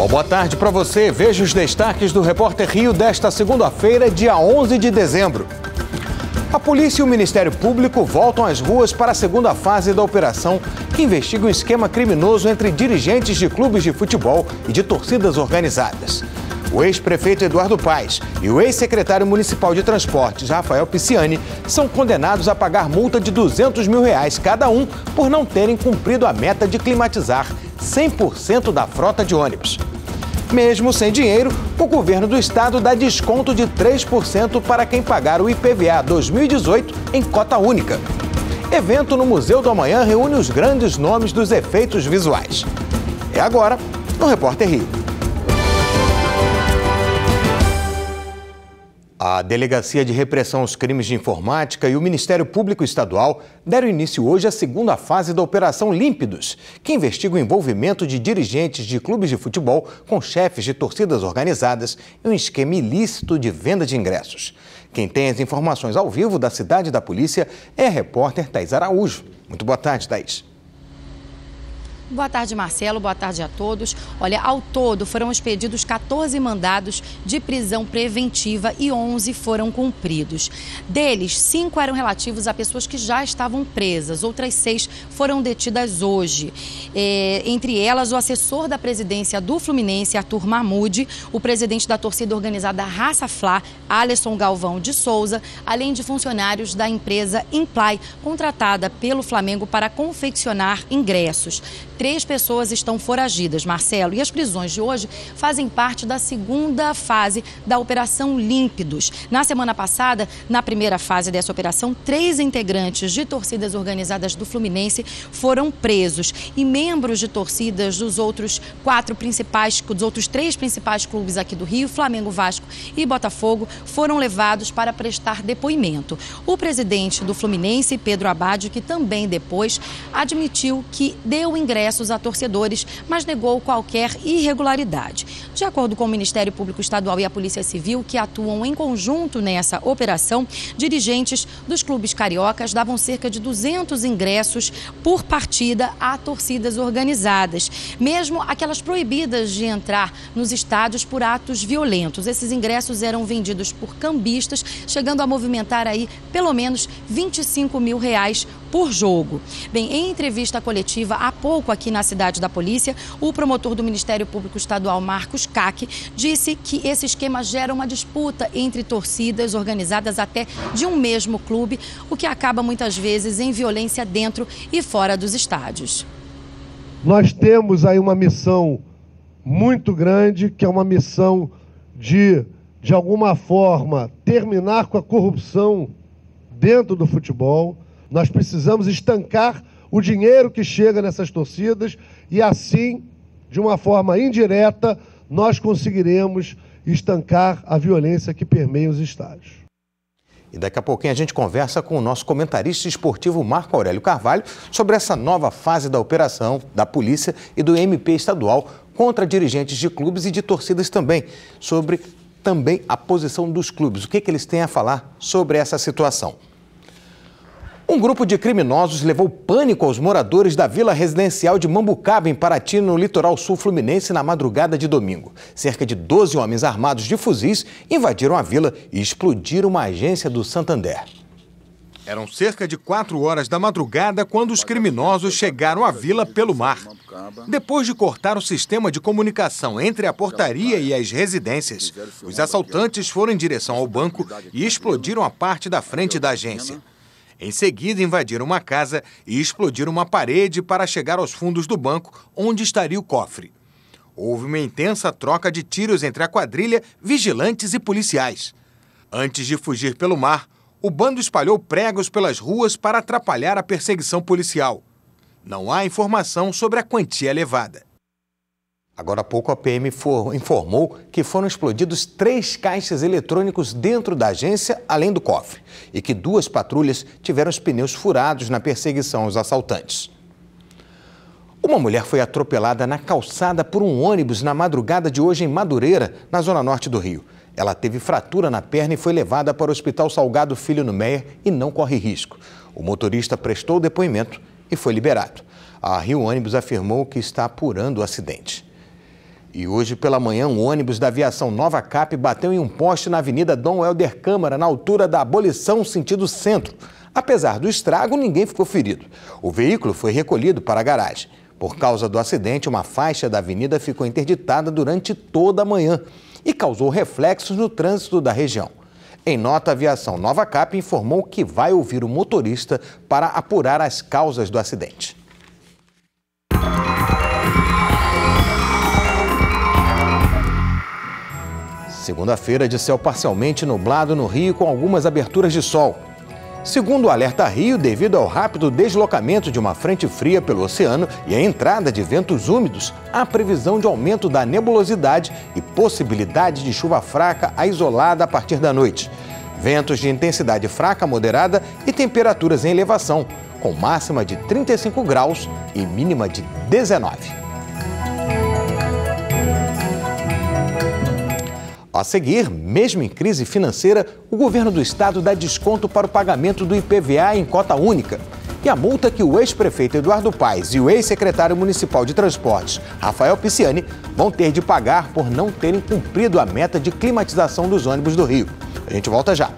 Boa tarde para você. Veja os destaques do Repórter Rio desta segunda-feira, dia 11 de dezembro. A polícia e o Ministério Público voltam às ruas para a segunda fase da operação que investiga um esquema criminoso entre dirigentes de clubes de futebol e de torcidas organizadas. O ex-prefeito Eduardo Paes e o ex-secretário municipal de transportes, Rafael Pisciani, são condenados a pagar multa de R$200 mil cada um por não terem cumprido a meta de climatizar 100% da frota de ônibus. Mesmo sem dinheiro, o governo do estado dá desconto de 3% para quem pagar o IPVA 2018 em cota única. Evento no Museu do Amanhã reúne os grandes nomes dos efeitos visuais. É agora no Repórter Rio. A Delegacia de Repressão aos Crimes de Informática e o Ministério Público Estadual deram início hoje à segunda fase da Operação Límpidos, que investiga o envolvimento de dirigentes de clubes de futebol com chefes de torcidas organizadas em um esquema ilícito de venda de ingressos. Quem tem as informações ao vivo da cidade da polícia é a repórter Thaís Araújo. Muito boa tarde, Thaís. Boa tarde, Marcelo. Boa tarde a todos. Olha, ao todo foram expedidos 14 mandados de prisão preventiva e 11 foram cumpridos. Deles, 5 eram relativos a pessoas que já estavam presas. Outras 6 foram detidas hoje. Entre elas, o assessor da presidência do Fluminense, Arthur Mahmoud, o presidente da torcida organizada Raça Fla, Alisson Galvão de Souza, além de funcionários da empresa Imply, contratada pelo Flamengo para confeccionar ingressos. 3 pessoas estão foragidas, Marcelo, e as prisões de hoje fazem parte da segunda fase da Operação Límpidos. Na semana passada, na primeira fase dessa operação, 3 integrantes de torcidas organizadas do Fluminense foram presos e membros de torcidas dos outros 3 principais clubes aqui do Rio, Flamengo, Vasco e Botafogo, foram levados para prestar depoimento. O presidente do Fluminense, Pedro Abad, que também depois admitiu que deu ingressos a torcedores, mas negou qualquer irregularidade. De acordo com o Ministério Público Estadual e a Polícia Civil, que atuam em conjunto nessa operação, dirigentes dos clubes cariocas davam cerca de 200 ingressos por partida a torcidas organizadas, mesmo aquelas proibidas de entrar nos estádios por atos violentos. Esses ingressos eram vendidos por cambistas, chegando a movimentar aí pelo menos R$25 mil por jogo. Bem, em entrevista coletiva há pouco aqui na cidade da polícia, o promotor do Ministério Público Estadual, Marcos Cac, disse que esse esquema gera uma disputa entre torcidas organizadas até de um mesmo clube, o que acaba muitas vezes em violência dentro e fora dos estádios. Nós temos aí uma missão muito grande, que é uma missão de alguma forma, terminar com a corrupção dentro do futebol. Nós precisamos estancar o dinheiro que chega nessas torcidas e assim, de uma forma indireta, nós conseguiremos estancar a violência que permeia os estádios. E daqui a pouquinho a gente conversa com o nosso comentarista esportivo Marco Aurélio Carvalho sobre essa nova fase da operação da polícia e do MP estadual contra dirigentes de clubes e de torcidas também, sobre também a posição dos clubes, o que eles têm a falar sobre essa situação. Um grupo de criminosos levou pânico aos moradores da vila residencial de Mambucaba, em Paraty, no litoral sul fluminense, na madrugada de domingo. Cerca de 12 homens armados de fuzis invadiram a vila e explodiram uma agência do Santander. Eram cerca de 4 horas da madrugada quando os criminosos chegaram à vila pelo mar. Depois de cortar o sistema de comunicação entre a portaria e as residências, os assaltantes foram em direção ao banco e explodiram a parte da frente da agência. Em seguida, invadiram uma casa e explodiram uma parede para chegar aos fundos do banco, onde estaria o cofre. Houve uma intensa troca de tiros entre a quadrilha, vigilantes e policiais. Antes de fugir pelo mar, o bando espalhou pregos pelas ruas para atrapalhar a perseguição policial. Não há informação sobre a quantia levada. Agora há pouco a PM informou que foram explodidos 3 caixas eletrônicos dentro da agência, além do cofre, e que 2 patrulhas tiveram os pneus furados na perseguição aos assaltantes. Uma mulher foi atropelada na calçada por um ônibus na madrugada de hoje em Madureira, na zona norte do Rio. Ela teve fratura na perna e foi levada para o Hospital Salgado Filho no Meier e não corre risco. O motorista prestou depoimento e foi liberado. A Rio Ônibus afirmou que está apurando o acidente. E hoje pela manhã, um ônibus da aviação Nova Cap bateu em um poste na Avenida Dom Helder Câmara, na altura da Abolição, sentido centro. Apesar do estrago, ninguém ficou ferido. O veículo foi recolhido para a garagem. Por causa do acidente, uma faixa da avenida ficou interditada durante toda a manhã e causou reflexos no trânsito da região. Em nota, a aviação Nova Cap informou que vai ouvir o motorista para apurar as causas do acidente. Segunda-feira de céu parcialmente nublado no Rio, com algumas aberturas de sol. Segundo o Alerta Rio, devido ao rápido deslocamento de uma frente fria pelo oceano e a entrada de ventos úmidos, há previsão de aumento da nebulosidade e possibilidade de chuva fraca a isolada a partir da noite. Ventos de intensidade fraca a moderada e temperaturas em elevação, com máxima de 35 graus e mínima de 19. A seguir, mesmo em crise financeira, o governo do estado dá desconto para o pagamento do IPVA em cota única. E a multa que o ex-prefeito Eduardo Paes e o ex-secretário municipal de transportes, Rafael Pisciani, vão ter de pagar por não terem cumprido a meta de climatização dos ônibus do Rio. A gente volta já.